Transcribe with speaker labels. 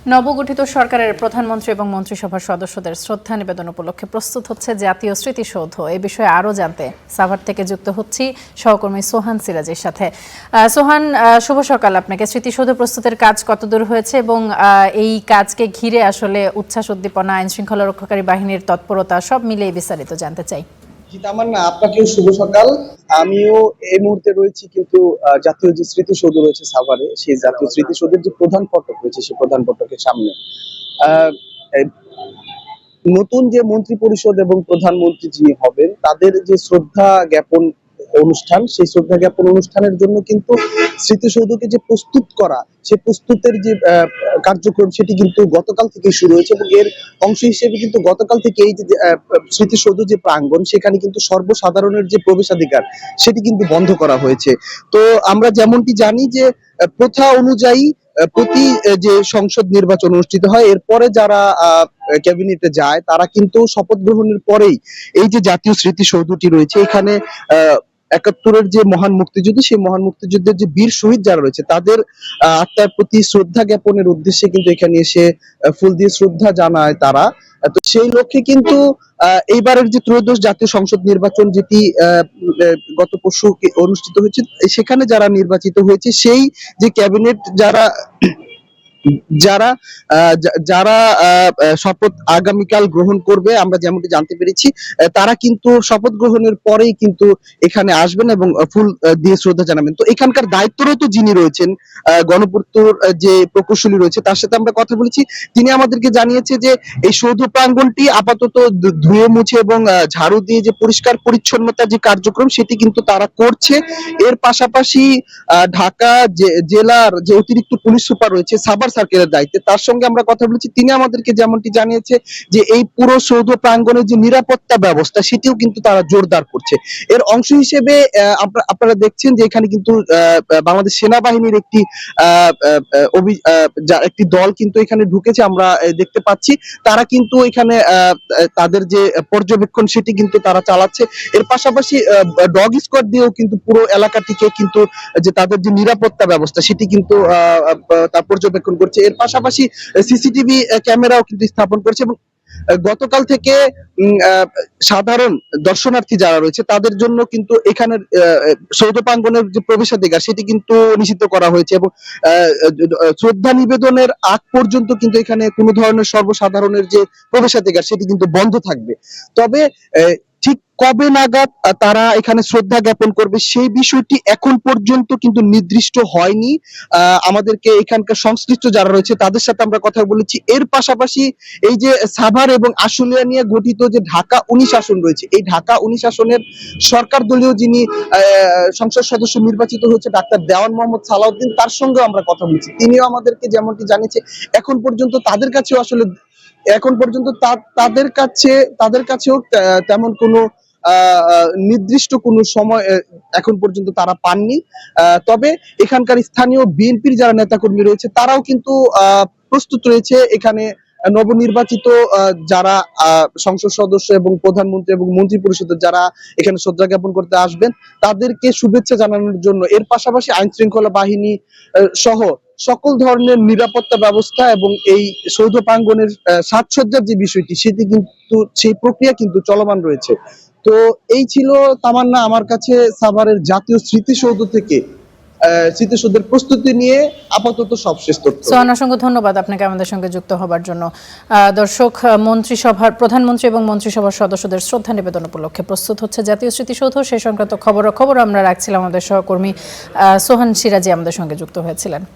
Speaker 1: নবগঠিত সরকারের প্রধানমন্ত্রী এবং মন্ত্রিসভার সদস্যদের শ্রদ্ধা নিবেদন উপলক্ষে প্রস্তুত হচ্ছে জাতীয় স্মৃতিসৌধ। এ বিষয়ে আরও জানতে সাভার থেকে যুক্ত হচ্ছি সহকর্মী সোহান সিরাজের সাথে। সোহান, শুভ সকাল আপনাকে। স্মৃতিসৌধ প্রস্তুতের কাজ কতদূর হয়েছে এবং এই কাজকে ঘিরে আসলে উচ্ছ্বাস উদ্দীপনা, আইন শৃঙ্খলা রক্ষাকারী বাহিনীর তৎপরতা সব মিলিয়ে বিস্তারিত জানতে চাই।
Speaker 2: তামান্না, আপনাকেও শুভ সকাল। আমিও এই মুহূর্তে রয়েছি কিন্তু জাতীয় যে স্মৃতিসৌধ রয়েছে সাভারে, সেই জাতীয় স্মৃতিসৌধের যে প্রধান ফটক রয়েছে সেই প্রধান ফটকের সামনে আহ, এই নতুন যে মন্ত্রী পরিষদ এবং প্রধানমন্ত্রী যিনি হবেন তাদের যে শ্রদ্ধা জ্ঞাপন অনুষ্ঠান, সেই শ্রদ্ধা জ্ঞাপন অনুষ্ঠানের জন্য কিন্তু স্মৃতিসৌধকে যে প্রস্তুত করা, সেই প্রস্তুতের যে কার্যক্রম সেটি কিন্তু গতকাল থেকে শুরু হয়েছে এবং এর অংশ হিসেবে কিন্তু গতকাল থেকে এই যে স্মৃতিসৌধ যে প্রাঙ্গণ, সেখানে কিন্তু সর্বসাধারণের যে প্রবেশাধিকার সেটি কিন্তু বন্ধ করা হয়েছে। তো আমরা যেমনটি জানি যে প্রথা অনুযায়ী প্রতি যে সংসদ নির্বাচন অনুষ্ঠিত হয়, এরপরে যারা ক্যাবিনেটে যায় তারা কিন্তু শপথ গ্রহণের পরেই এই যে জাতীয় স্মৃতিসৌধটি রয়েছে, এখানে একাত্তরের যে মহান মুক্তিযুদ্ধ, সেই মহান মুক্তিযুদ্ধের যে বীর শহীদ যারা রয়েছে তাদের আত্মার প্রতি শ্রদ্ধা জ্ঞাপনের উদ্দেশ্যে কিন্তু এখানে এসে ফুল দিয়ে শ্রদ্ধা জানায় তারা। তো সেই লক্ষ্যে কিন্তু এইবারের যে ত্রয়োদশ জাতীয় সংসদ নির্বাচন, যেটি গত পরশু অনুষ্ঠিত হয়েছে, সেখানে যারা নির্বাচিত হয়েছে সেই যে ক্যাবিনেট যারা যারা যারা শপথ আগামীকাল গ্রহণ করবে, আমরা যেমনটি জানতে পেরেছি, তারা কিন্তু শপথ গ্রহণের পরেই কিন্তু এখানে আসবেন এবং ফুল দিয়ে শ্রদ্ধা জানাবেন। তো এখানকার দায়িত্বরত যিনি রয়েছেন, গণপূর্তর যে প্রকৌশলী রয়েছে, তার সাথে আমরা কথা বলেছি। তিনি আমাদেরকে জানিয়েছে যে এই সৌধ প্রাঙ্গণটি আপাতত ধুয়ে মুছে এবং ঝাড়ু দিয়ে যে পরিষ্কার পরিচ্ছন্নতা যে কার্যক্রম সেটি কিন্তু তারা করছে। এর পাশাপাশি ঢাকা জেলার যে অতিরিক্ত পুলিশ সুপার রয়েছে সাভার সার্কেলের দায়িত্বে, তার সঙ্গে আমরা কথা বলেছি। তিনি আমাদেরকে যেমনটি জানিয়েছে যে এই পুরো সৌধ প্রাঙ্গণের যে নিরাপত্তা ব্যবস্থা সেটিও কিন্তু তারা জোরদার করছে। এর অংশ হিসেবে আপনারা দেখছেন যে এখানে কিন্তু বাংলাদেশ সেনাবাহিনীর একটি দল কিন্তু এখানে ঢুকেছে, আমরা দেখতে পাচ্ছি। তারা কিন্তু এখানে তাদের যে পর্যবেক্ষণ সেটি কিন্তু তারা চালাচ্ছে। এর পাশাপাশি ডগ স্কোয়াড দিয়েও কিন্তু পুরো এলাকাটিকে কিন্তু যে তাদের যে নিরাপত্তা ব্যবস্থা সেটি কিন্তু তার পর্যবেক্ষণ করছে। এর পাশাপাশি সিসিটিভি ক্যামেরাও কিন্তু স্থাপন করছে এবং গতকাল থেকে সাধারণ দর্শনার্থী যারা রয়েছে তাদের জন্য কিন্তু এখানে সৌধ প্রাঙ্গণের যে প্রবেশাধিকার সেটি কিন্তু নিষিদ্ধ করা হয়েছে এবং শ্রদ্ধা নিবেদনের আগ পর্যন্ত কিন্তু এখানে কোনো ধরনের সর্বসাধারণের যে প্রবেশাধিকার সেটি কিন্তু বন্ধ থাকবে। তবে ঠিক কবে নাগাদ তারা এখানে শ্রদ্ধা জ্ঞাপন করবে সেই বিষয়টি এখন পর্যন্ত কিন্তু নির্দিষ্ট হয়নি। আমাদেরকে এখানকার সংশ্লিষ্ট যারা রয়েছে তাদের সাথে আমরা কথা বলেছি। এর পাশাপাশি এই যে সাভার এবং আশুলিয়া নিয়ে গঠিত যে ঢাকা 19 আসন রয়েছে, এই ঢাকা 19 আসনের সরকার দলীয় যিনি সংসদ সদস্য নির্বাচিত হয়েছে ডাক্তার দেওয়ান মোহাম্মদ সালাউদ্দিন, তার সঙ্গে আমরা কথা বলেছি। তিনিও আমাদেরকে যেমনটি জানিয়েছে এখন পর্যন্ত তাদের কাছেও আসলে তাদের কাছেও তেমন কোনো নির্দিষ্ট কোনো সময় এখন পর্যন্ত তারা পাননি। তবে এখানকার স্থানীয় বিএনপির যারা নেতাকর্মী রয়েছে তারাও কিন্তু প্রস্তুত রয়েছে এখানে নবনির্বাচিত যারা সংসদ সদস্য এবং প্রধানমন্ত্রী এবং মন্ত্রী পরিষদের যারা এখানে শ্রদ্ধা জ্ঞাপন করতে আসবেন তাদেরকে শুভেচ্ছা জানানোর জন্য। এর পাশাপাশি আইন শৃঙ্খলা বাহিনী সহ সকল ধরনের নিরাপত্তা ব্যবস্থা এবং এই সৌধ প্রাঙ্গণের সাজসজ্জার যে বিষয়টি সেটি কিন্তু সেই প্রক্রিয়া কিন্তু চলমান রয়েছে। তো এই ছিল তামান্না আমার কাছে সাভারের জাতীয় স্মৃতিসৌধ থেকে স্মৃতিসৌধের প্রস্তুতি নিয়ে আপাতত সবশেষ তথ্য।
Speaker 1: সোহান, অসংখ্য ধন্যবাদ আপনাকে আমাদের সঙ্গে যুক্ত হবার জন্য। দর্শক, মন্ত্রিসভার প্রধানমন্ত্রী এবং মন্ত্রিসভার সদস্যদের শ্রদ্ধা নিবেদন উপলক্ষে প্রস্তুত হচ্ছে জাতীয় স্মৃতিসৌধ, সে সংক্রান্ত খবর আমরা রাখছিলাম। আমাদের সহকর্মী সোহান সিরাজি আমাদের সঙ্গে যুক্ত হয়েছিলেন।